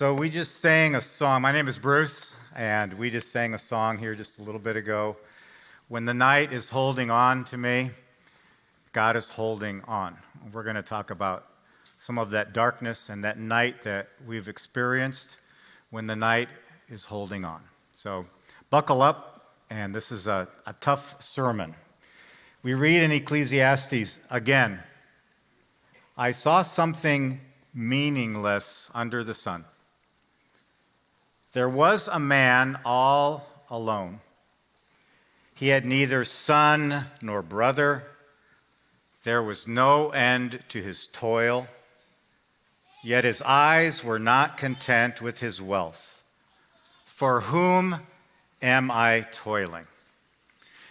So we just sang a song. My name is Bruce, and we just sang a song here just a little bit ago. When the night is holding on to me, God is holding on. We're going to talk about some of that darkness and that night that we've experienced when the night is holding on. So buckle up, and this is a tough sermon. We read in Ecclesiastes again, I saw something meaningless under the sun. There was a man all alone. He had neither son nor brother. There was no end to his toil. Yet his eyes were not content with his wealth. For whom am I toiling?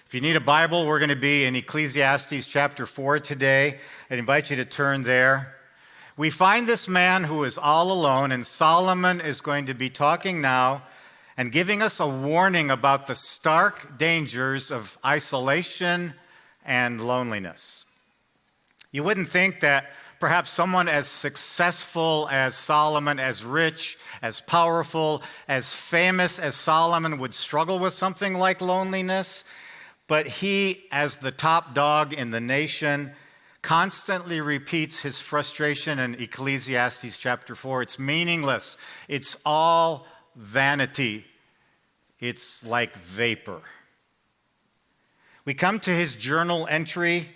If you need a Bible, we're going to be in Ecclesiastes chapter 4 today. I invite you to turn there. We find this man who is all alone, and Solomon is going to be talking now and giving us a warning about the stark dangers of isolation and loneliness. You wouldn't think that perhaps someone as successful as Solomon, as rich, as powerful, as famous as Solomon would struggle with something like loneliness, but he, as the top dog in the nation, constantly repeats his frustration in Ecclesiastes chapter 4. It's meaningless. It's all vanity. It's like vapor. We come to his journal entry,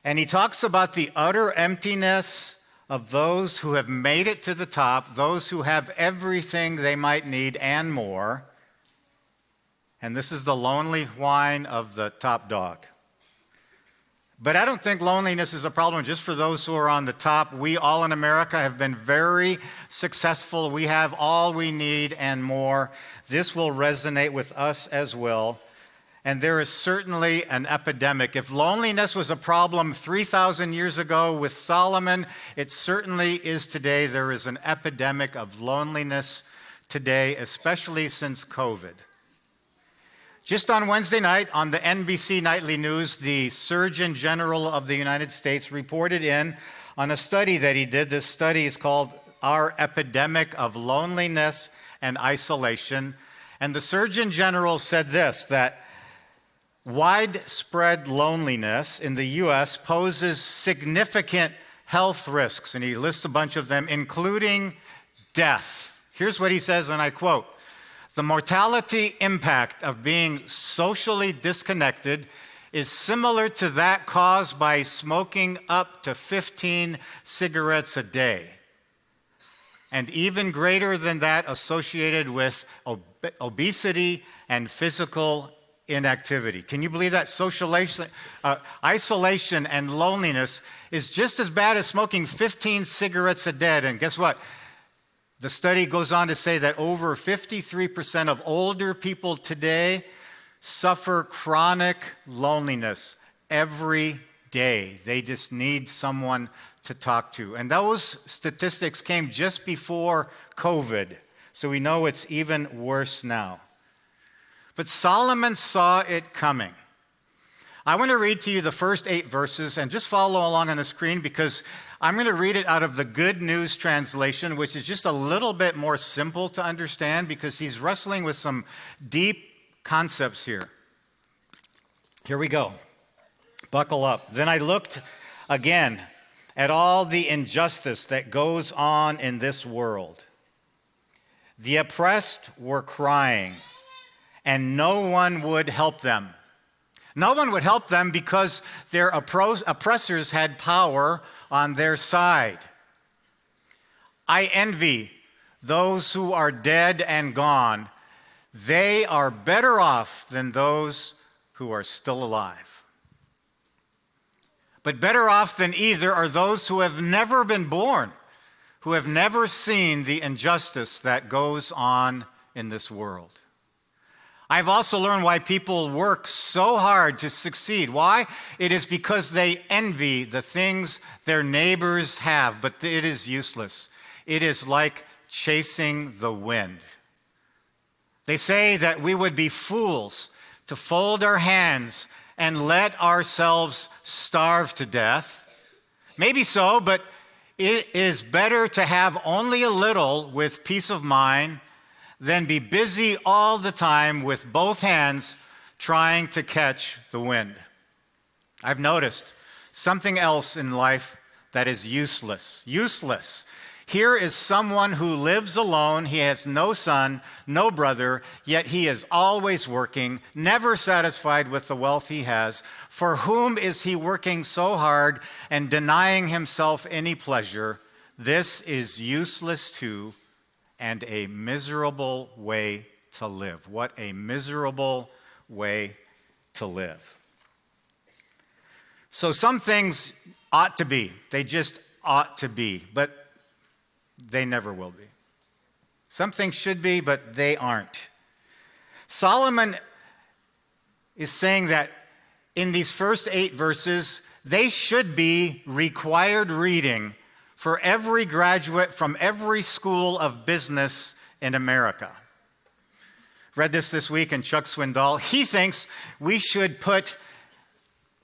and he talks about the utter emptiness of those who have made it to the top, those who have everything they might need and more. And this is the lonely whine of the top dog. But I don't think loneliness is a problem just for those who are on the top. We all in America have been very successful. We have all we need and more. This will resonate with us as well. And there is certainly an epidemic. If loneliness was a problem 3,000 years ago with Solomon, it certainly is today. There is an epidemic of loneliness today, especially since COVID. Just on Wednesday night, on the NBC Nightly News, the Surgeon General of the United States reported in on a study that he did. This study is called Our Epidemic of Loneliness and Isolation. And the Surgeon General said this, that widespread loneliness in the U.S. poses significant health risks. And he lists a bunch of them, including death. Here's what he says, and I quote, the mortality impact of being socially disconnected is similar to that caused by smoking up to 15 cigarettes a day, and even greater than that associated with obesity and physical inactivity. Can you believe that? Isolation and loneliness is just as bad as smoking 15 cigarettes a day. And guess what? The study goes on to say that over 53% of older people today suffer chronic loneliness every day. They just need someone to talk to. And those statistics came just before COVID, so we know it's even worse now. But Solomon saw it coming. I want to read to you the first 8 verses, and just follow along on the screen because I'm going to read it out of the Good News translation, which is just a little bit more simple to understand because he's wrestling with some deep concepts here. Here we go. Buckle up. Then I looked again at all the injustice that goes on in this world. The oppressed were crying, and no one would help them. No one would help them because their oppressors had power on their side. I envy those who are dead and gone. They are better off than those who are still alive. But better off than either are those who have never been born, who have never seen the injustice that goes on in this world. I've also learned why people work so hard to succeed. Why? It is because they envy the things their neighbors have, but it is useless. It is like chasing the wind. They say that we would be fools to fold our hands and let ourselves starve to death. Maybe so, but It is better to have only a little with peace of mind than be busy all the time with both hands trying to catch the wind. I've noticed something else in life that is useless. Useless. Here is someone who lives alone. He has no son, no brother, yet he is always working, never satisfied with the wealth he has. For whom is he working so hard and denying himself any pleasure? This is useless too, and a miserable way to live. What a miserable way to live. So some things ought to be. They just ought to be, but they never will be. Some things should be, but they aren't. Solomon is saying that in these first 8 verses, they should be required reading for every graduate from every school of business in America. Read this week in Chuck Swindoll. He thinks we should put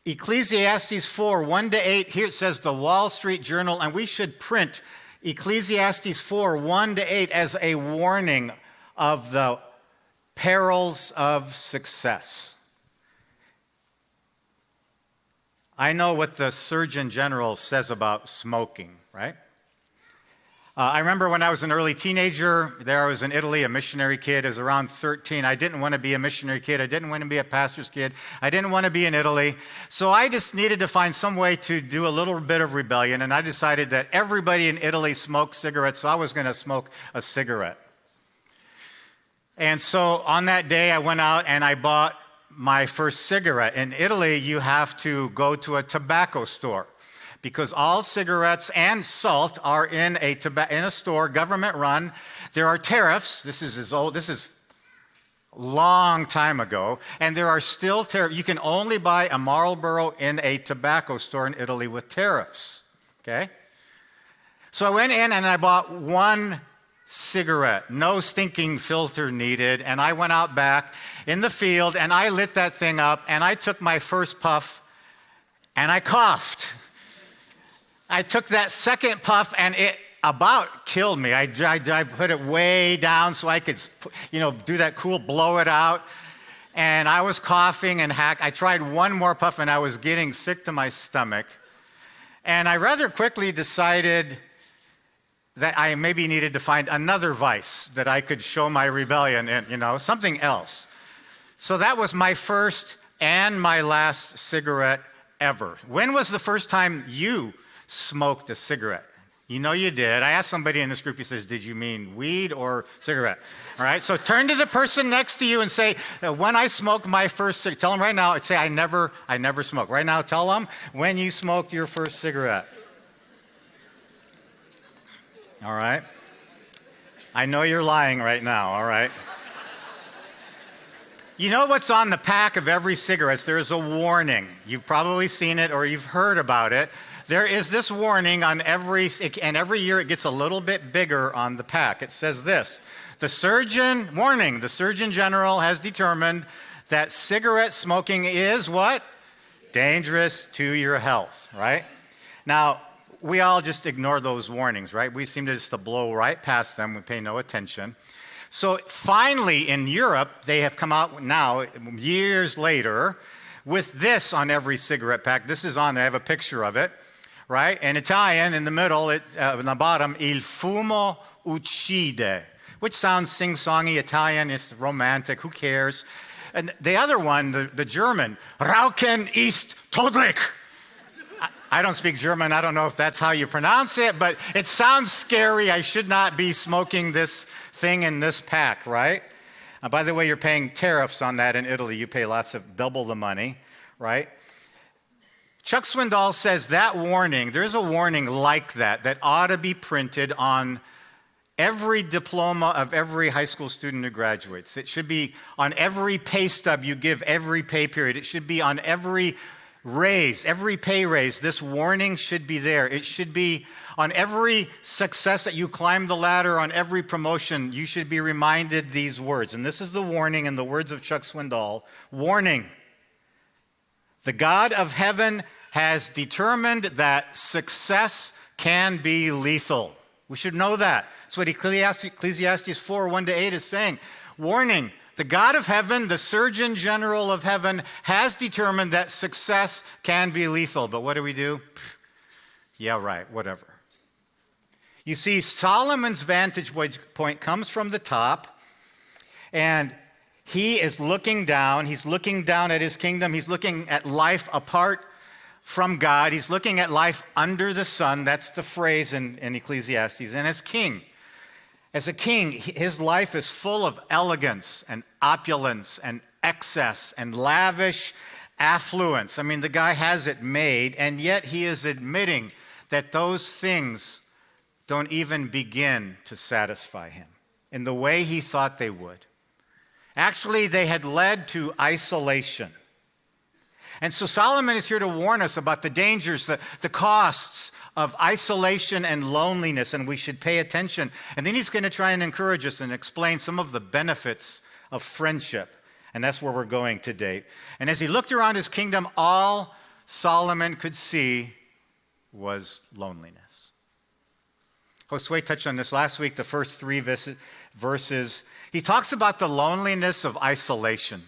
Ecclesiastes 4, 1-8, here it says the Wall Street Journal, and we should print Ecclesiastes 4, 1-8 as a warning of the perils of success. I know what the Surgeon General says about smoking, right? I remember when I was an early teenager, there I was in Italy, a missionary kid. I was around 13. I didn't want to be a missionary kid. I didn't want to be a pastor's kid. I didn't want to be in Italy. So I just needed to find some way to do a little bit of rebellion, and I decided that everybody in Italy smoked cigarettes, so I was going to smoke a cigarette. And so on that day, I went out and I bought my first cigarette. In Italy, you have to go to a tobacco store, because all cigarettes and salt are in a store, government run. There are tariffs. This is a long time ago. And there are still tariffs. You can only buy a Marlboro in a tobacco store in Italy with tariffs. Okay? So I went in and I bought one cigarette. No stinking filter needed. And I went out back in the field and I lit that thing up and I took my first puff and I coughed. I took that second puff and it about killed me. I put it way down so I could, do that cool blow it out. And I was coughing and I tried one more puff and I was getting sick to my stomach. And I rather quickly decided that I maybe needed to find another vice that I could show my rebellion in, something else. So that was my first and my last cigarette ever. When was the first time you smoked a cigarette? You know you did. I asked somebody in this group, he says, did you mean weed or cigarette? All right, so turn to the person next to you and say, when I smoked my first cigarette, tell them right now, say, I never smoked. Right now, tell them when you smoked your first cigarette. All right? I know you're lying right now, all right? You know what's on the pack of every cigarette? There's a warning. You've probably seen it or you've heard about it. There is this warning on every year it gets a little bit bigger on the pack. It says this, the Surgeon General has determined that cigarette smoking is what? Dangerous to your health, right? Now, we all just ignore those warnings, right? We seem to just blow right past them. We pay no attention. So finally in Europe, they have come out now, years later, with this on every cigarette pack. This is on there. I have a picture of it. Right? In Italian, in the middle, on the bottom, il fumo uccide, which sounds sing-songy. Italian, it's romantic, who cares? And the other one, the German, Rauchen ist tödlich. I don't speak German. I don't know if that's how you pronounce it, but it sounds scary. I should not be smoking this thing in this pack, right? By the way, you're paying tariffs on that in Italy. You pay double the money, right? Chuck Swindoll says that warning, there's a warning like that ought to be printed on every diploma of every high school student who graduates. It should be on every pay stub you give every pay period. It should be on every raise, every pay raise. This warning should be there. It should be on every success that you climb the ladder, on every promotion. You should be reminded these words. And this is the warning in the words of Chuck Swindoll. Warning. The God of heaven has determined that success can be lethal. We should know that. That's what Ecclesiastes 4, 1-8 is saying. Warning, the God of heaven, the Surgeon General of heaven, has determined that success can be lethal. But what do we do? Yeah, right, whatever. You see, Solomon's vantage point comes from the top, and he is looking down. He's looking down at his kingdom. He's looking at life apart from God. He's looking at life under the sun. That's the phrase in Ecclesiastes. And as a king, his life is full of elegance and opulence and excess and lavish affluence. I mean, the guy has it made, and yet he is admitting that those things don't even begin to satisfy him in the way he thought they would. Actually, they had led to isolation. And so Solomon is here to warn us about the dangers, the costs of isolation and loneliness, and we should pay attention. And then he's going to try and encourage us and explain some of the benefits of friendship. And that's where we're going today. And as he looked around his kingdom, all Solomon could see was loneliness. Josue touched on this last week, the first 3 verses. He talks about the loneliness of isolation.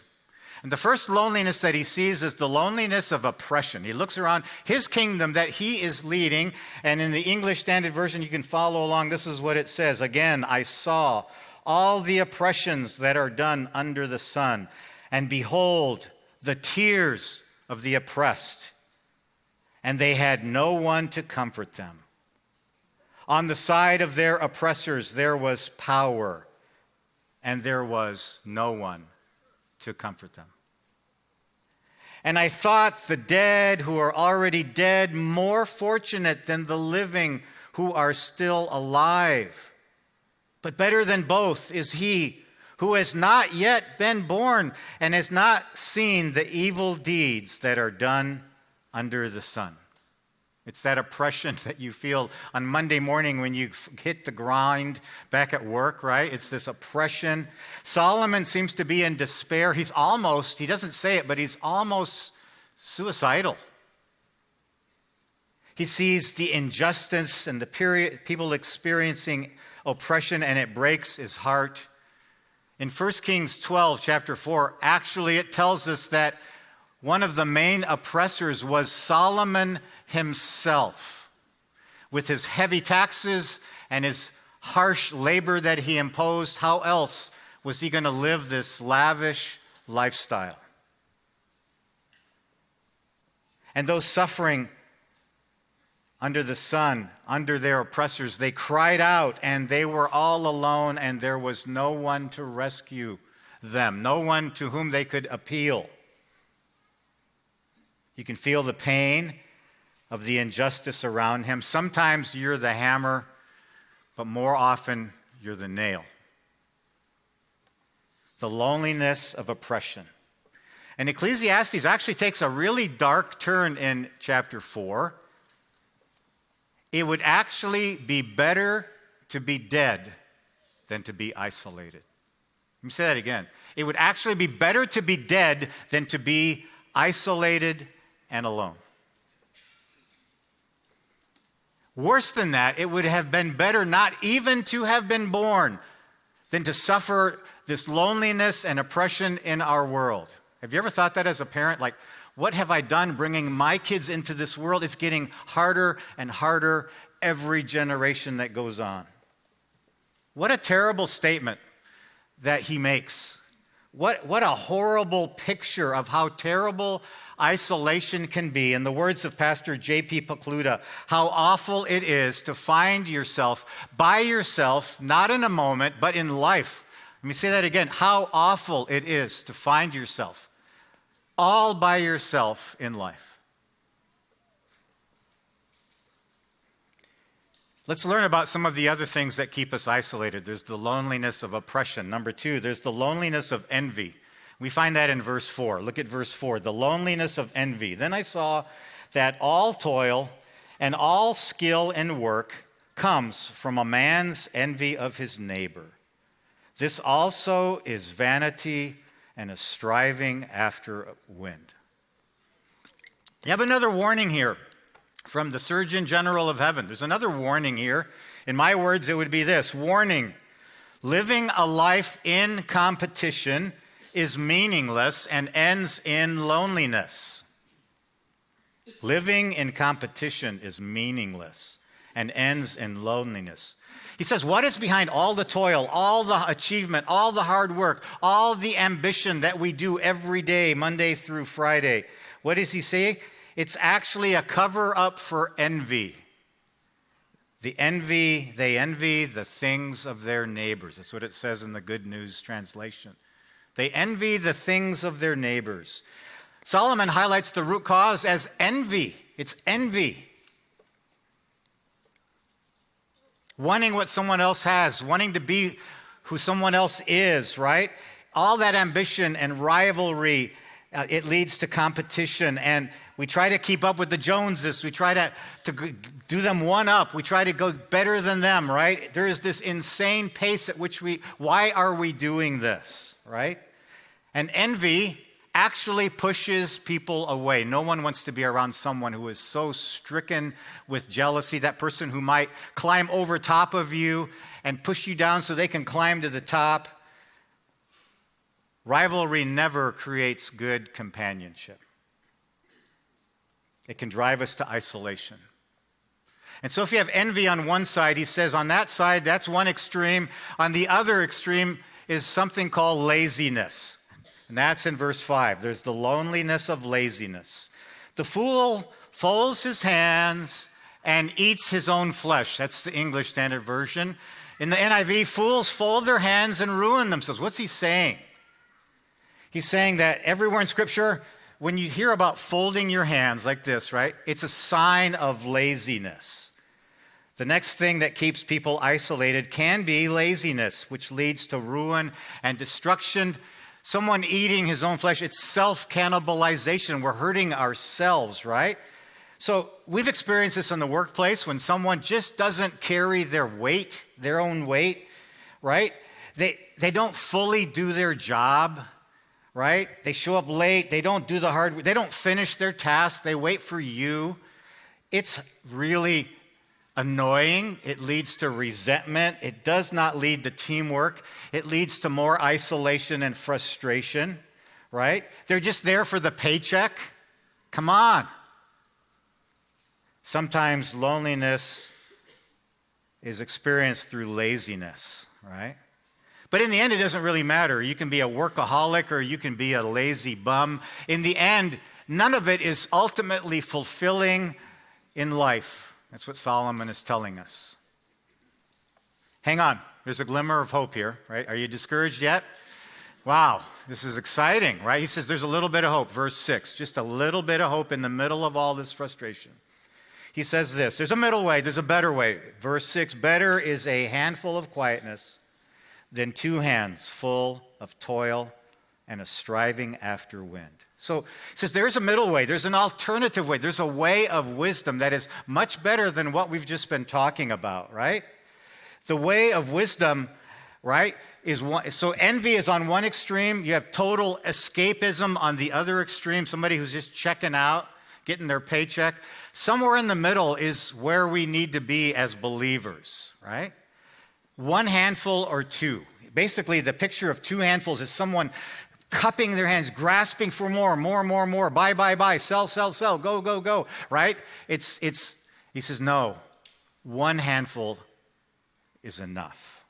And the first loneliness that he sees is the loneliness of oppression. He looks around his kingdom that he is leading, and in the English Standard Version, you can follow along. This is what it says. Again, I saw all the oppressions that are done under the sun, and behold, the tears of the oppressed, and they had no one to comfort them. On the side of their oppressors, there was power, and there was no one to comfort them. And I thought the dead who are already dead more fortunate than the living who are still alive. But better than both is he who has not yet been born and has not seen the evil deeds that are done under the sun. It's that oppression that you feel on Monday morning when you hit the grind back at work, right? It's this oppression. Solomon seems to be in despair. He doesn't say it, but he's almost suicidal. He sees the injustice and the people experiencing oppression, and it breaks his heart. In 1 Kings 12, chapter 4, actually it tells us that one of the main oppressors was Solomon himself. With his heavy taxes and his harsh labor that he imposed, how else was he going to live this lavish lifestyle? And those suffering under the sun, under their oppressors, they cried out, and they were all alone, and there was no one to rescue them, no one to whom they could appeal. You can feel the pain of the injustice around him. Sometimes you're the hammer, but more often you're the nail. The loneliness of oppression. And Ecclesiastes actually takes a really dark turn in chapter 4. It would actually be better to be dead than to be isolated. Let me say that again. It would actually be better to be dead than to be isolated and alone. Worse than that, it would have been better not even to have been born than to suffer this loneliness and oppression in our world. Have you ever thought that as a parent? Like, what have I done bringing my kids into this world? It's getting harder and harder every generation that goes on. What a terrible statement that he makes. What a horrible picture of how terrible isolation can be. In the words of Pastor J.P. Pokluda, how awful it is to find yourself by yourself, not in a moment, but in life. Let me say that again. How awful it is to find yourself all by yourself in life. Let's learn about some of the other things that keep us isolated. There's the loneliness of oppression. Number 2, there's the loneliness of envy. We find that in verse 4. Look at verse 4, the loneliness of envy. Then I saw that all toil and all skill in work comes from a man's envy of his neighbor. This also is vanity and a striving after wind. You have another warning here from the Surgeon General of Heaven. There's another warning here. In my words, it would be this: warning, living a life in competition is meaningless and ends in loneliness. Living in competition is meaningless and ends in loneliness. He says, what is behind all the toil, all the achievement, all the hard work, all the ambition that we do every day, Monday through Friday? What does he say? It's actually a cover-up for envy. They envy the things of their neighbors. That's what it says in the Good News translation. They envy the things of their neighbors. Solomon highlights the root cause as envy. It's envy. Wanting what someone else has, wanting to be who someone else is, right? All that ambition and rivalry, it leads to competition, and we try to keep up with the Joneses. We try to do them one up. We try to go better than them, right? There is this insane pace at which why are we doing this, right? And envy actually pushes people away. No one wants to be around someone who is so stricken with jealousy, that person who might climb over top of you and push you down so they can climb to the top. Rivalry never creates good companionship. It can drive us to isolation. And so if you have envy on one side, he says on that side, that's one extreme. On the other extreme is something called laziness. And that's in verse 5. There's the loneliness of laziness. The fool folds his hands and eats his own flesh. That's the English Standard Version. In the NIV, fools fold their hands and ruin themselves. What's he saying? He's saying that everywhere in Scripture, when you hear about folding your hands like this, right, it's a sign of laziness. The next thing that keeps people isolated can be laziness, which leads to ruin and destruction. Someone eating his own flesh, it's self-cannibalization. We're hurting ourselves, right? So we've experienced this in the workplace when someone just doesn't carry their weight, their own weight, right? They don't fully do their job, right? They show up late. They don't do the hard work. They don't finish their task. They wait for you. It's really annoying. It leads to resentment. It does not lead to teamwork. It leads to more isolation and frustration, right? They're just there for the paycheck. Come on. Sometimes loneliness is experienced through laziness, right? But in the end, it doesn't really matter. You can be a workaholic or you can be a lazy bum. In the end, none of it is ultimately fulfilling in life. That's what Solomon is telling us. Hang on. There's a glimmer of hope here, right? Are you discouraged yet? Wow, this is exciting, right? He says there's a little bit of hope. Verse 6, just a little bit of hope in the middle of all this frustration. He says this, there's a middle way, there's a better way. Verse 6, better is a handful of quietness than 2 hands full of toil and a striving after wind. So it says there's a middle way, there's an alternative way, there's a way of wisdom that is much better than what we've just been talking about, right? The way of wisdom, right, is one. So envy is on one extreme, you have total escapism on the other extreme, somebody who's just checking out, getting their paycheck. Somewhere in the middle is where we need to be as believers, right? 1 handful or 2. Basically, the picture of 2 handfuls is someone cupping their hands, grasping for more, buy, sell, go, right? He says, no, 1 handful is enough,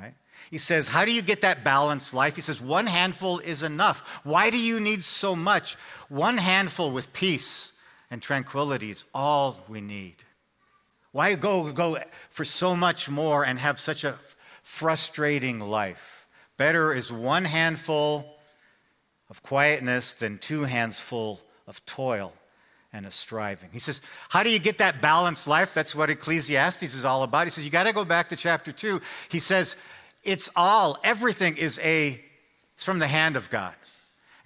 right? He says, how do you get that balanced life? He says, 1 handful is enough. Why do you need so much? 1 handful with peace and tranquility is all we need. Why go for so much more and have such a frustrating life? Better is 1 handful of quietness than 2 hands full of toil and a striving. He says, how do you get that balanced life? That's what Ecclesiastes is all about. He says, you got to go back to chapter 2. He says, everything is it's from the hand of God.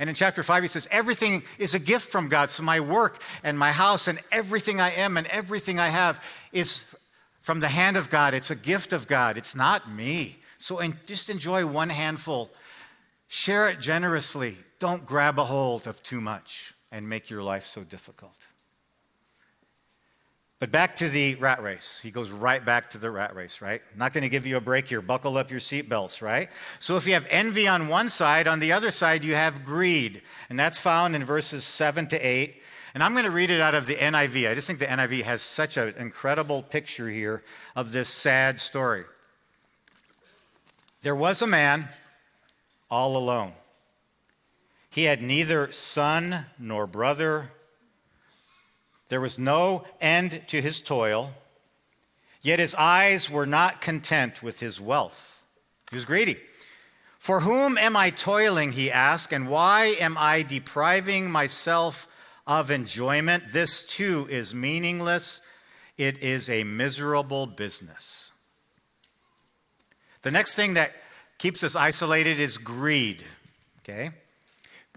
And in chapter 5, he says, everything is a gift from God. So my work and my house and everything I am and everything I have is from the hand of God. It's a gift of God. It's not me. So just enjoy 1 handful. Share it generously. Don't grab a hold of too much and make your life so difficult. But back to the rat race. He goes right back to the rat race, right? Not going to give you a break here. Buckle up your seatbelts, right? So if you have envy on one side, on the other side you have greed. And that's found in verses 7 to 8. And I'm going to read it out of the NIV. I just think the NIV has such an incredible picture here of this sad story. There was a man all alone. He had neither son nor brother. There was no end to his toil, yet his eyes were not content with his wealth. He was greedy. For whom am I toiling, he asked, and why am I depriving myself of enjoyment? This too is meaningless. It is a miserable business. The next thing that keeps us isolated is greed, okay?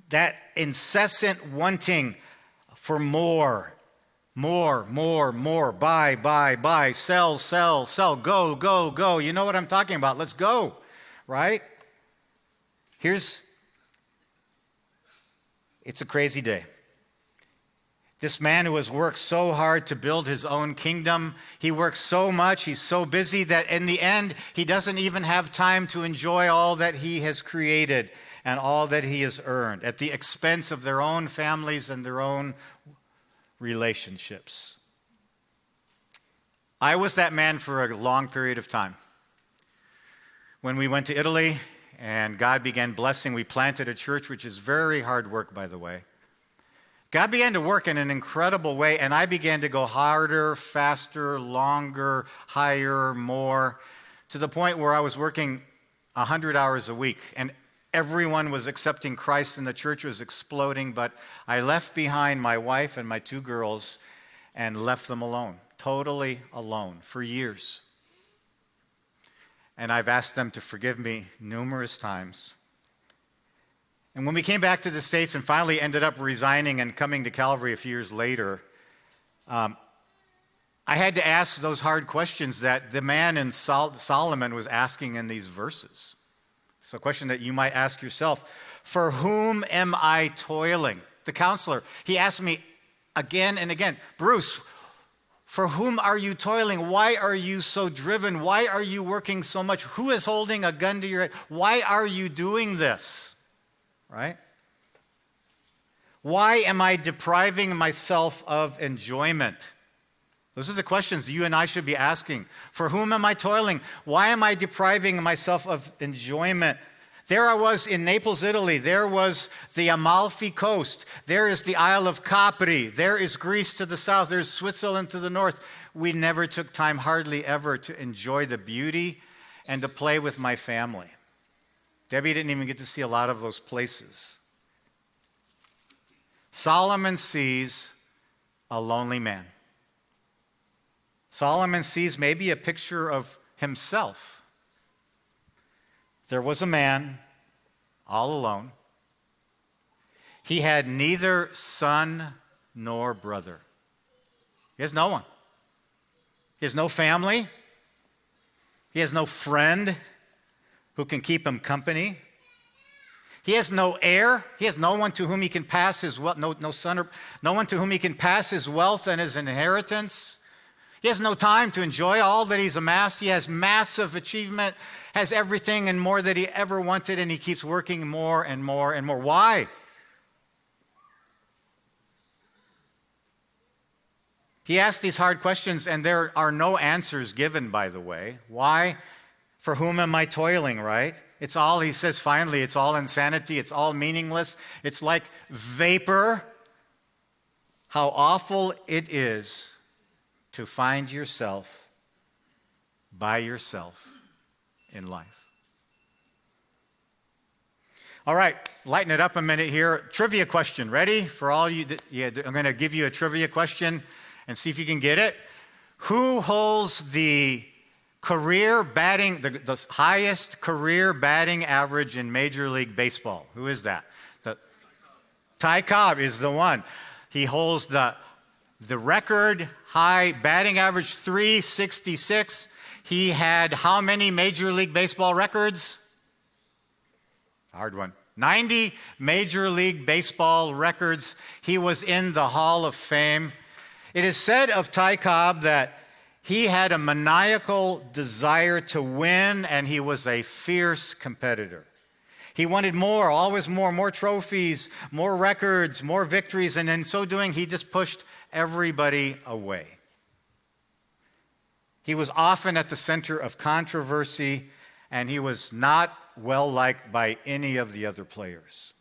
That incessant wanting for more, buy, sell, go. You know what I'm talking about. Let's go, right? It's a crazy day. This man who has worked so hard to build his own kingdom, he works so much, he's so busy that in the end, he doesn't even have time to enjoy all that he has created and all that he has earned at the expense of their own families and their own relationships. I was that man for a long period of time. When we went to Italy and God began blessing, we planted a church, which is very hard work, by the way. God began to work in an incredible way, and I began to go harder, faster, longer, higher, more, to the point where I was working 100 hours a week, and everyone was accepting Christ and the church was exploding, but I left behind my wife and my 2 girls and left them alone, totally alone, for years. And I've asked them to forgive me numerous times. And when we came back to the States and finally ended up resigning and coming to Calvary a few years later, I had to ask those hard questions that the man in Solomon was asking in these verses. It's a question that you might ask yourself. For whom am I toiling? The counselor, he asked me again and again, Bruce, for whom are you toiling? Why are you so driven? Why are you working so much? Who is holding a gun to your head? Why are you doing this? Right? Why am I depriving myself of enjoyment? Those are the questions you and I should be asking. For whom am I toiling? Why am I depriving myself of enjoyment? There I was in Naples, Italy. There was the Amalfi Coast. There is the Isle of Capri. There is Greece to the south. There's Switzerland to the north. We never took time, hardly ever, to enjoy the beauty and to play with my family. Debbie didn't even get to see a lot of those places. Solomon sees a lonely man. Solomon sees maybe a picture of himself. There was a man all alone. He had neither son nor brother. He has no one. He has no family. He has no friend who can keep him company. He has no heir. He has no one to whom he can pass his wealth, no son or no one to whom he can pass his wealth and his inheritance. He has no time to enjoy all that he's amassed. He has massive achievement, has everything and more that he ever wanted, and he keeps working more and more and more. Why? He asked these hard questions, and there are no answers given, by the way. Why? For whom am I toiling, right? It's all, he says finally, it's all insanity. It's all meaningless. It's like vapor. How awful it is to find yourself by yourself in life. All right, lighten it up a minute here. Trivia question. Ready? For all you, I'm going to give you a trivia question and see if you can get it. Who holds the career batting, the highest career batting average in Major League Baseball? Who is that? Ty Cobb is the one. He holds the record high batting average, 366. He had how many Major League Baseball records? Hard one. 90 Major League Baseball records. He was in the Hall of Fame. It is said of Ty Cobb that he had a maniacal desire to win, and he was a fierce competitor. He wanted more, always more trophies, more records, more victories, and in so doing, he just pushed everybody away. He was often at the center of controversy, and he was not well liked by any of the other players.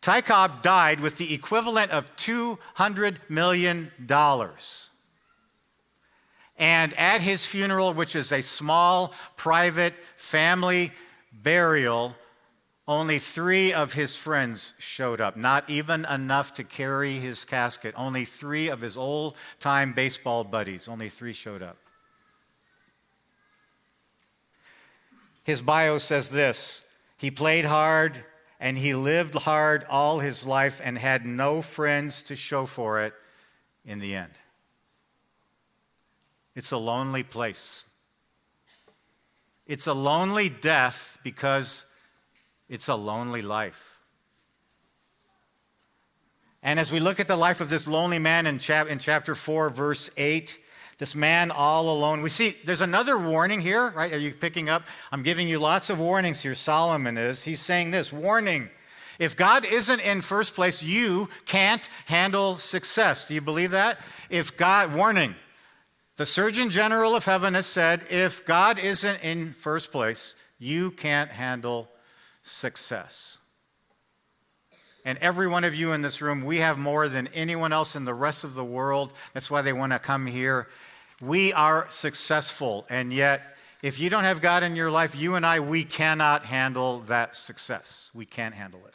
Ty Cobb died with the equivalent of $200 million. And at his funeral, which is a small, private family burial, only 3 of his friends showed up. Not even enough to carry his casket. Only 3 of his old-time baseball buddies. Only 3 showed up. His bio says this: he played hard and he lived hard all his life and had no friends to show for it in the end. It's a lonely place. It's a lonely death because it's a lonely life. And as we look at the life of this lonely man in chapter 4, verse 8, this man all alone, we see there's another warning here, right? Are you picking up? I'm giving you lots of warnings here. Solomon is. He's saying this, warning. If God isn't in first place, you can't handle success. Do you believe that? Warning. The Surgeon General of Heaven has said, if God isn't in first place, you can't handle success. And every one of you in this room, we have more than anyone else in the rest of the world. That's why they want to come here. We are successful, and yet, if you don't have God in your life, you and I, we cannot handle that success. We can't handle it.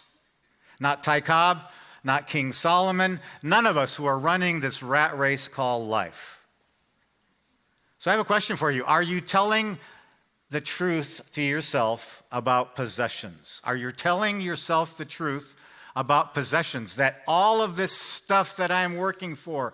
Not Ty Cobb, not King Solomon, none of us who are running this rat race called life. So I have a question for you. Are you telling the truth to yourself about possessions? Are you telling yourself the truth about possessions, that all of this stuff that I'm working for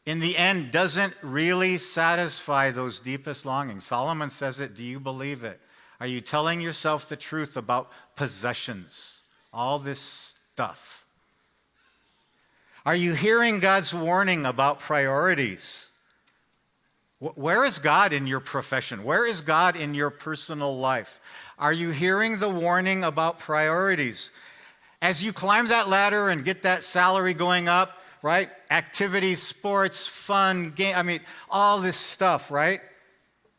in the end doesn't really satisfy those deepest longings? Solomon says it. Do you believe it? Are you telling yourself the truth about possessions? All this stuff. Are you hearing God's warning about priorities? Where is God in your profession? Where is God in your personal life? Are you hearing the warning about priorities? As you climb that ladder and get that salary going up, right? Activities, sports, fun, game, all this stuff, right?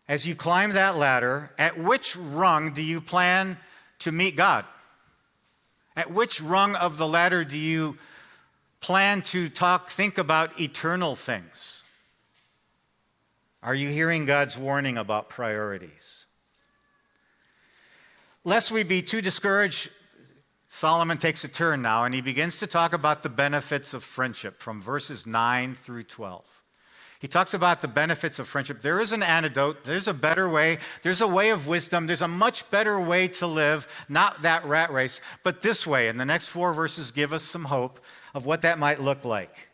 As you climb that ladder, at which rung do you plan to meet God? At which rung of the ladder do you plan to think about eternal things? Are you hearing God's warning about priorities? Lest we be too discouraged, Solomon takes a turn now, and he begins to talk about the benefits of friendship from verses 9 through 12. He talks about the benefits of friendship. There is an antidote. There's a better way. There's a way of wisdom. There's a much better way to live, not that rat race, but this way. And the next 4 verses give us some hope of what that might look like,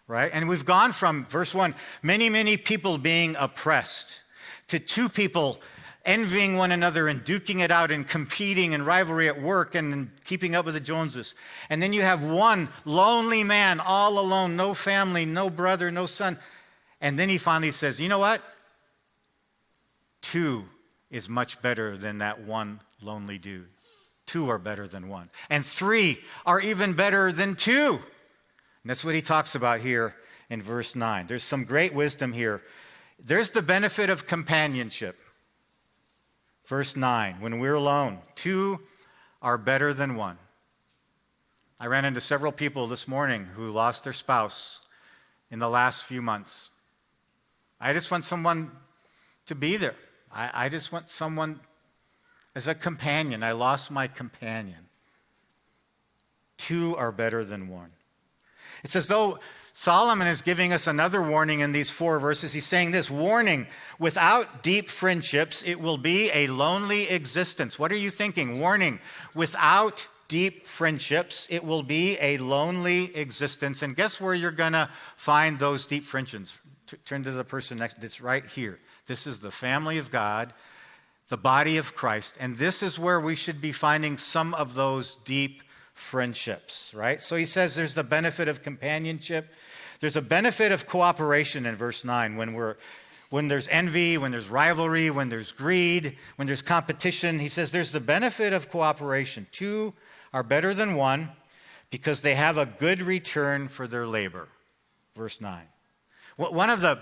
right? And we've gone from verse 1, many people being oppressed, to 2 people envying one another and duking it out and competing and rivalry at work and keeping up with the Joneses. And then you have 1 lonely man all alone, no family, no brother, no son. And then he finally says, you know what? 2 is much better than that 1 lonely dude. 2 are better than 1. And 3 are even better than 2. And that's what he talks about here in verse 9. There's some great wisdom here. There's the benefit of companionship. Verse 9, when we're alone, 2 are better than 1. I ran into several people this morning who lost their spouse in the last few months. I just want someone to be there. I just want someone as a companion. I lost my companion. 2 are better than 1. It's as though Solomon is giving us another warning in these 4 verses. He's saying this, warning, without deep friendships, it will be a lonely existence. What are you thinking? Warning, without deep friendships, it will be a lonely existence. And guess where you're going to find those deep friendships? Turn to the person next. It's right here. This is the family of God, the body of Christ. And this is where we should be finding some of those deep friendships, right? So he says there's the benefit of companionship. There's a benefit of cooperation in verse 9 when there's envy, when there's rivalry, when there's greed, when there's competition. He says there's the benefit of cooperation. Two are better than one because they have a good return for their labor. Verse 9. One of the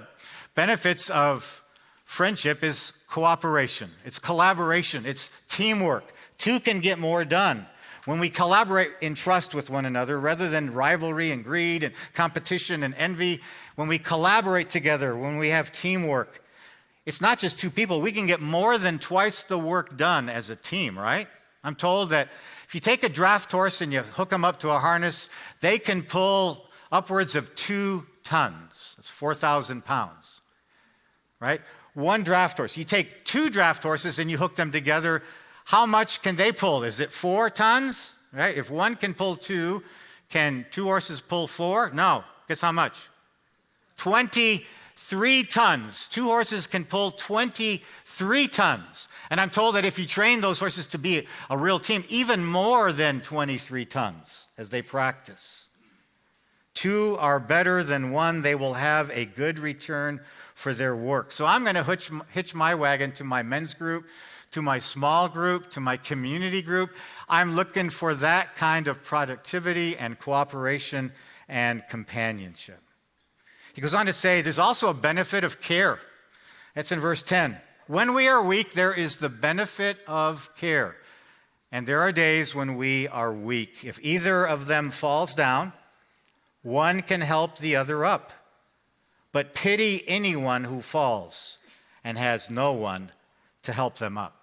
benefits of friendship is cooperation. It's collaboration. It's teamwork. Two can get more done. When we collaborate in trust with one another, rather than rivalry and greed and competition and envy, when we collaborate together, when we have teamwork, it's not just two people. We can get more than twice the work done as a team, right? I'm told that if you take a draft horse and you hook them up to a harness, they can pull upwards of 2 tons. That's 4,000 pounds, right? One draft horse. You take 2 draft horses and you hook them together. How much can they pull? Is it 4 tons? Right? If one can pull 2, can 2 horses pull 4? No. Guess how much? 23 tons. 2 horses can pull 23 tons. And I'm told that if you train those horses to be a real team, even more than 23 tons as they practice. 2 are better than 1. They will have a good return for their work. So I'm going to hitch my wagon to my men's group, to my small group, to my community group. I'm looking for that kind of productivity and cooperation and companionship. He goes on to say there's also a benefit of care. That's in verse 10. When we are weak, there is the benefit of care. And there are days when we are weak. If either of them falls down, one can help the other up. But pity anyone who falls and has no one to help them up.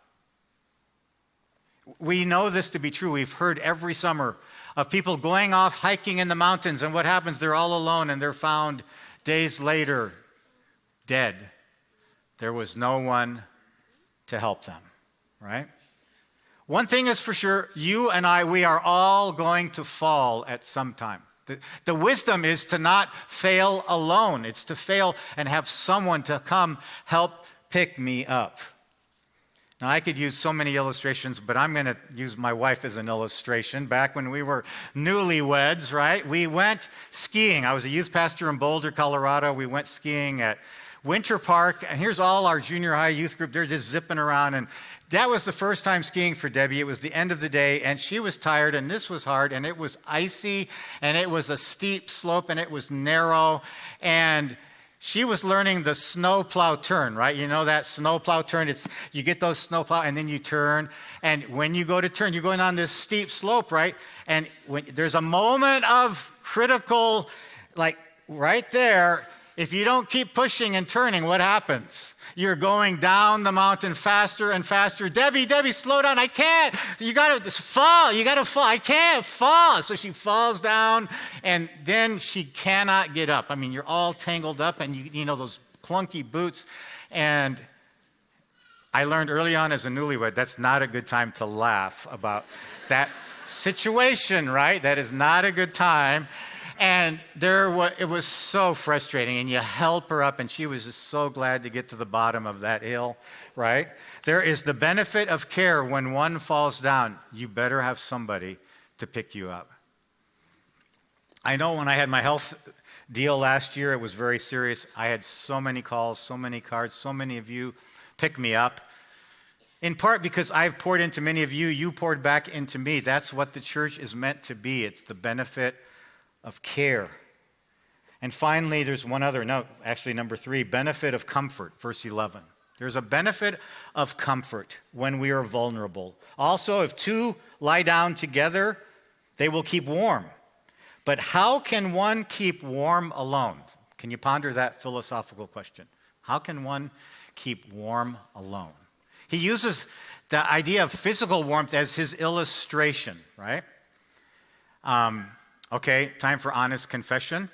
We know this to be true. We've heard every summer of people going off hiking in the mountains, and what happens? They're all alone, and they're found days later dead. There was no one to help them, right? One thing is for sure, you and I, we are all going to fall at some time. The wisdom is to not fail alone. It's to fail and have someone to come help pick me up. Now, I could use so many illustrations, but I'm going to use my wife as an illustration. Back when we were newlyweds, right, we went skiing. I was a youth pastor in Boulder, Colorado. We went skiing at Winter Park, and here's all our junior high youth group. They're just zipping around, and that was the first time skiing for Debbie. It was the end of the day, and she was tired, and this was hard, and it was icy, and it was a steep slope, and it was narrow, and she was learning the snowplow turn, right? You know that snowplow turn? You get those snowplow, and then you turn, and when you go to turn, you're going on this steep slope, right? And when there's a moment of critical, like right there, if you don't keep pushing and turning, what happens? You're going down the mountain faster and faster. Debbie, slow down. I can't. You got to fall. You got to fall. I can't fall. So she falls down, and then she cannot get up. I mean, you're all tangled up, and you know those clunky boots. And I learned early on as a newlywed, that's not a good time to laugh about that situation, right? That is not a good time. And it was so frustrating, and you help her up, and she was just so glad to get to the bottom of that hill, right? There is the benefit of care when one falls down. You better have somebody to pick you up. I know when I had my health deal last year, it was very serious. I had so many calls, so many cards, so many of you pick me up. In part because I've poured into many of you, you poured back into me. That's what the church is meant to be. It's the benefit of care. And finally, there's one other note, actually number 3, benefit of comfort, verse 11. There's a benefit of comfort when we are vulnerable. Also, if 2 lie down together, they will keep warm. But how can one keep warm alone? Can you ponder that philosophical question? How can one keep warm alone? He uses the idea of physical warmth as his illustration, right? Okay, time for honest confession.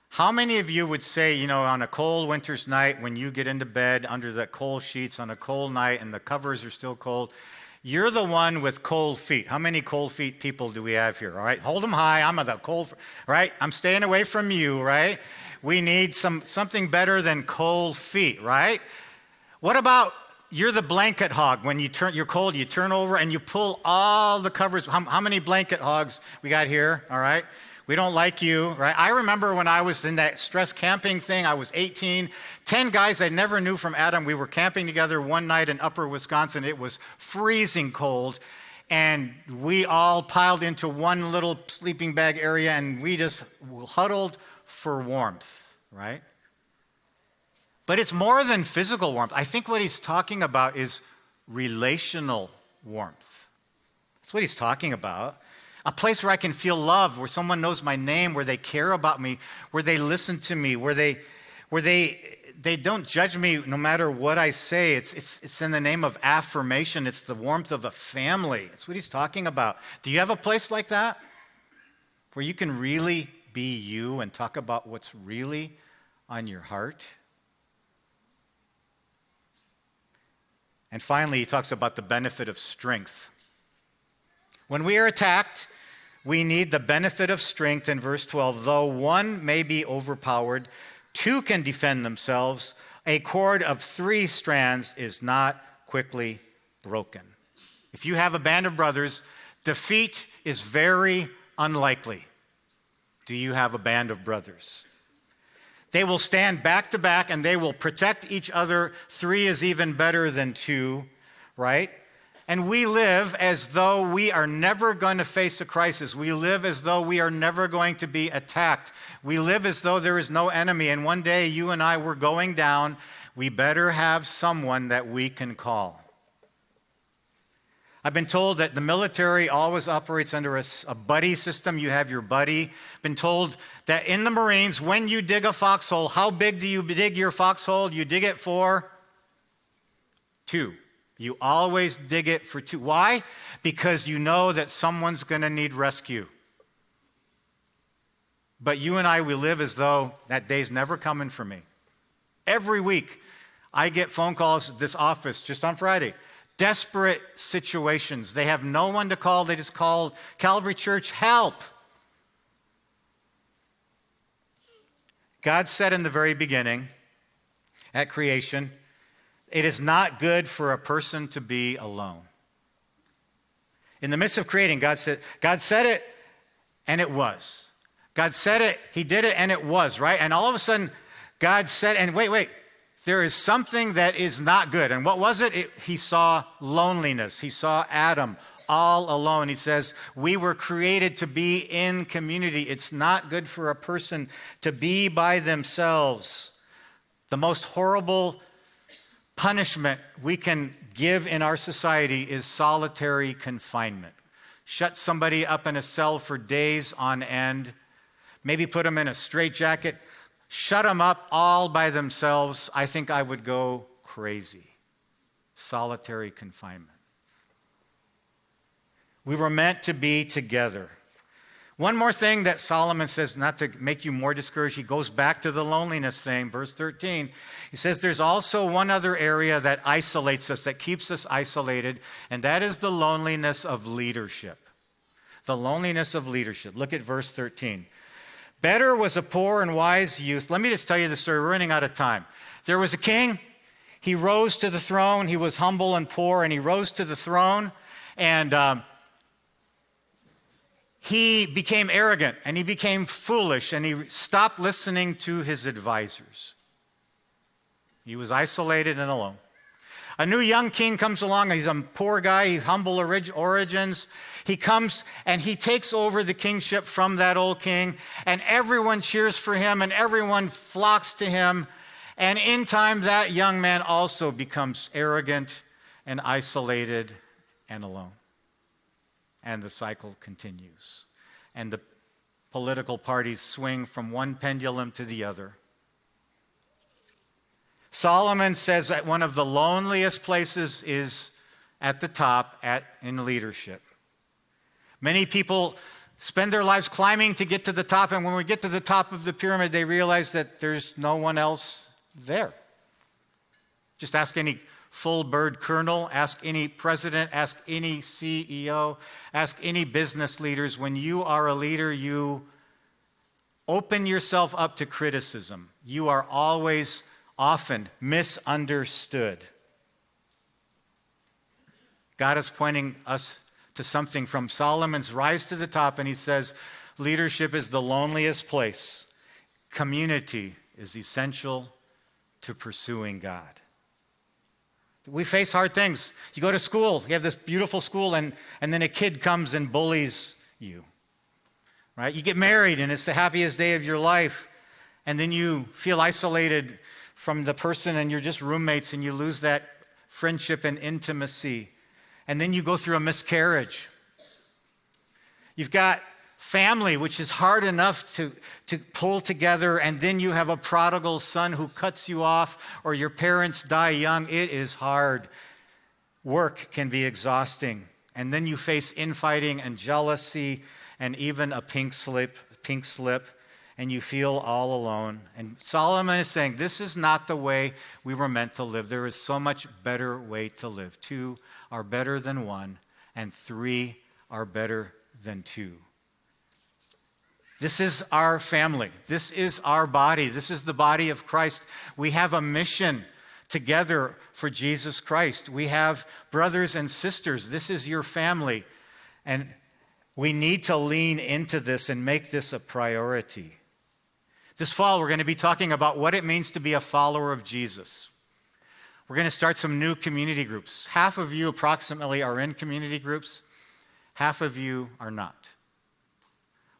How many of you would say, on a cold winter's night, when you get into bed under the cold sheets on a cold night and the covers are still cold, you're the one with cold feet? How many cold feet people do we have here? All right, hold them high. I'm the cold, right? I'm staying away from you, right? We need something better than cold feet, right? What about you're the blanket hog? When you're cold, you turn over and you pull all the covers. How many blanket hogs we got here? All right. We don't like you, right? I remember when I was in that stress camping thing, I was 18, 10 guys I never knew from Adam. We were camping together one night in upper Wisconsin. It was freezing cold, and we all piled into one little sleeping bag area, and we just huddled for warmth, right? But it's more than physical warmth. I think what he's talking about is relational warmth. That's what he's talking about. A place where I can feel loved, where someone knows my name, where they care about me, where they listen to me, where they don't judge me no matter what I say. It's in the name of affirmation. It's the warmth of a family. That's what he's talking about. Do you have a place like that where you can really be you and talk about what's really on your heart? And finally, he talks about the benefit of strength. When we are attacked, we need the benefit of strength in verse 12. Though one may be overpowered, two can defend themselves. A cord of 3 strands is not quickly broken. If you have a band of brothers, defeat is very unlikely. Do you have a band of brothers? They will stand back to back and they will protect each other. 3 is even better than 2, right? And we live as though we are never going to face a crisis. We live as though we are never going to be attacked. We live as though there is no enemy. And one day you and I were going down. We better have someone that we can call. I've been told that the military always operates under a buddy system. You have your buddy. Been told that in the Marines, when you dig a foxhole, how big do you dig your foxhole? You dig it for 2. You always dig it for 2. Why? Because you know that someone's going to need rescue. But you and I, we live as though that day's never coming for me. Every week, I get phone calls at this office just on Friday. Desperate situations. They have no one to call. They just call Calvary Church, help. God said in the very beginning, at creation, it is not good for a person to be alone. In the midst of creating, God said it, and it was. God said it, he did it, and it was, right? And all of a sudden, God said, and wait, there is something that is not good. And what was it? He saw loneliness. He saw Adam all alone. He says, we were created to be in community. It's not good for a person to be by themselves. The most horrible punishment we can give in our society is solitary confinement. Shut somebody up in a cell for days on end, maybe put them in a straitjacket, shut them up all by themselves. I think I would go crazy. Solitary confinement. We were meant to be together. One more thing that Solomon says, not to make you more discouraged, he goes back to the loneliness thing, verse 13. He says there's also one other area that isolates us, that keeps us isolated, and that is the loneliness of leadership. The loneliness of leadership. Look at verse 13. Better was a poor and wise youth. Let me just tell you the story. We're running out of time. There was a king. He rose to the throne. He was humble and poor, and he rose to the throne, and he became arrogant, and he became foolish, and he stopped listening to his advisors. He was isolated and alone. A new young king comes along. He's a poor guy. He's humble origins. He comes and he takes over the kingship from that old king, and everyone cheers for him, and everyone flocks to him. And in time, that young man also becomes arrogant and isolated and alone. And the cycle continues. And the political parties swing from one pendulum to the other. Solomon says that one of the loneliest places is at the top in leadership. Many people spend their lives climbing to get to the top, and when we get to the top of the pyramid, they realize that there's no one else there. Just ask any full bird colonel, ask any president, ask any CEO, ask any business leaders. When you are a leader, you open yourself up to criticism. You are always often misunderstood. God is pointing us to something from Solomon's rise to the top, and he says, leadership is the loneliest place, community is essential to pursuing God. We face hard things. You go to school, you have this beautiful school, and then a kid comes and bullies you, right? You get married, and it's the happiest day of your life, and then you feel isolated from the person, and you're just roommates, and you lose that friendship and intimacy, and then you go through a miscarriage. You've got family, which is hard enough to pull together, and then you have a prodigal son who cuts you off, or your parents die young. It is hard. Work can be exhausting. And then you face infighting and jealousy and even a pink slip, and you feel all alone. And Solomon is saying, this is not the way we were meant to live. There is so much better way to live. 2 are better than 1, and 3 are better than 2. This is our family. This is our body. This is the body of Christ. We have a mission together for Jesus Christ. We have brothers and sisters. This is your family. And we need to lean into this and make this a priority. This fall, we're going to be talking about what it means to be a follower of Jesus. We're going to start some new community groups. Half of you approximately are in community groups. Half of you are not.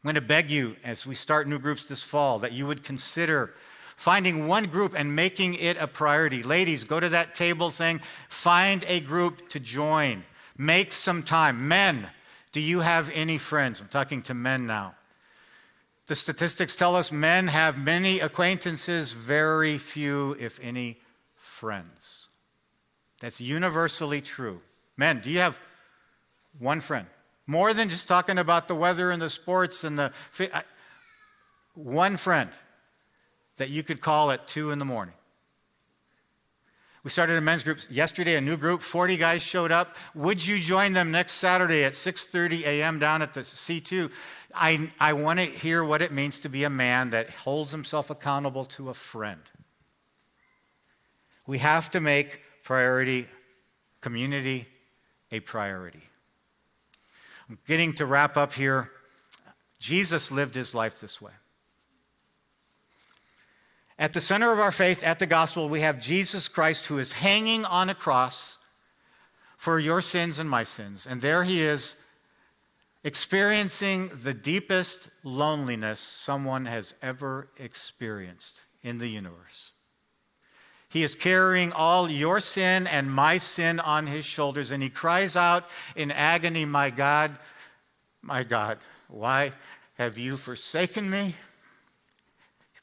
I'm going to beg you, as we start new groups this fall, that you would consider finding one group and making it a priority. Ladies, go to that table thing. Find a group to join. Make some time. Men, do you have any friends? I'm talking to men now. The statistics tell us men have many acquaintances, very few, if any, friends. That's universally true. Men, do you have one friend? More than just talking about the weather and the sports and one friend that you could call at 2 a.m. We started a men's group yesterday, a new group. 40 guys showed up. Would you join them next Saturday at 6:30 a.m. down at the C2? I want to hear what it means to be a man that holds himself accountable to a friend. We have to make community a priority. I'm getting to wrap up here. Jesus lived his life this way. At the center of our faith, at the gospel, we have Jesus Christ who is hanging on a cross for your sins and my sins. And there he is, experiencing the deepest loneliness someone has ever experienced in the universe. He is carrying all your sin and my sin on his shoulders, and he cries out in agony, my God, why have you forsaken me?"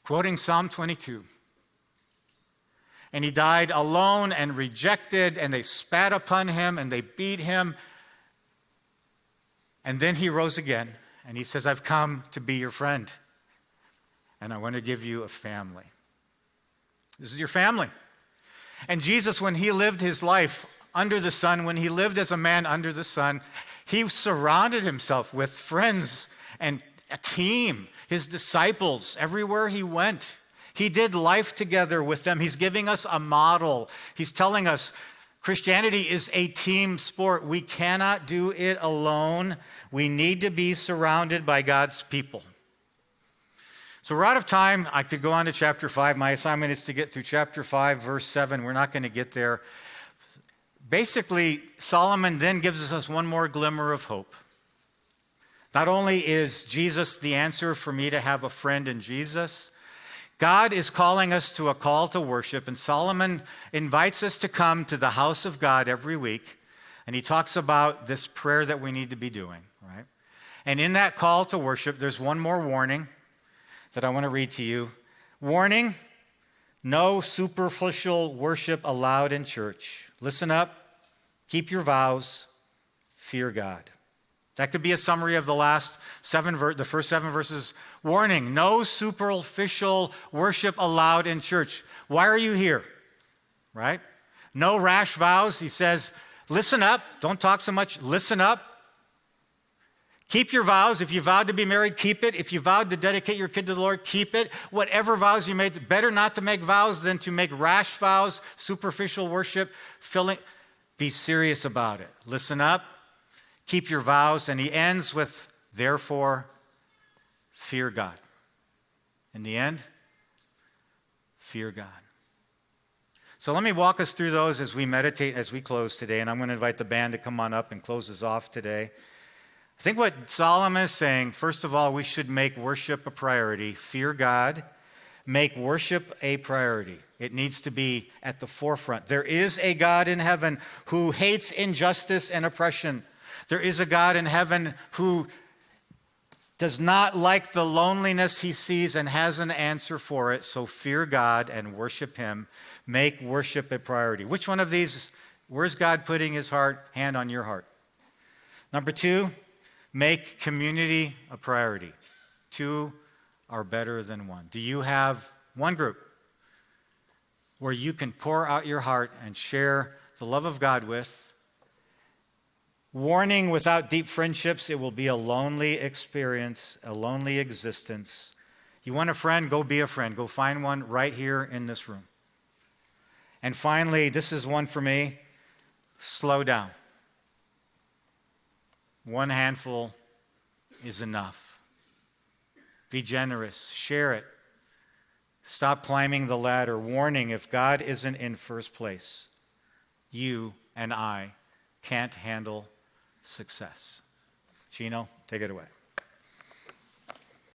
Quoting Psalm 22. And he died alone and rejected, and they spat upon him, and they beat him. And then he rose again, and he says, "I've come to be your friend, and I want to give you a family." This is your family. And Jesus, when he lived his life under the sun, when he lived as a man under the sun, he surrounded himself with friends and a team, his disciples, everywhere he went. He did life together with them. He's giving us a model. He's telling us Christianity is a team sport. We cannot do it alone. We need to be surrounded by God's people. So we're out of time. I could go on to chapter 5. My assignment is to get through chapter 5, verse 7. We're not going to get there. Basically, Solomon then gives us one more glimmer of hope. Not only is Jesus the answer for me to have a friend in Jesus, God is calling us to a call to worship, and Solomon invites us to come to the house of God every week, and he talks about this prayer that we need to be doing, right? And in that call to worship, there's one more warning that I want to read to you. Warning, no superficial worship allowed in church. Listen up, keep your vows, fear God. That could be a summary of the first 7 verses. Warning, no superficial worship allowed in church. Why are you here? Right? No rash vows. He says, listen up. Don't talk so much. Listen up. Keep your vows. If you vowed to be married, keep it. If you vowed to dedicate your kid to the Lord, keep it. Whatever vows you made, better not to make vows than to make rash vows, superficial worship, be serious about it. Listen up. Keep your vows. And he ends with, therefore, fear God. In the end, fear God. So let me walk us through those as we meditate, as we close today. And I'm going to invite the band to come on up and close us off today. I think what Solomon is saying, first of all, we should make worship a priority. Fear God. Make worship a priority. It needs to be at the forefront. There is a God in heaven who hates injustice and oppression. There is a God in heaven who does not like the loneliness he sees and has an answer for it. So fear God and worship him. Make worship a priority. Which one of these, where's God putting his hand on your heart? Number 2, make community a priority. 2 are better than 1. Do you have one group where you can pour out your heart and share the love of God with? Warning, without deep friendships, it will be a lonely experience, a lonely existence. You want a friend? Go be a friend. Go find one right here in this room. And finally, this is one for me. Slow down. One handful is enough. Be generous. Share it. Stop climbing the ladder. Warning, if God isn't in first place, you and I can't handle success. Gino, take it away.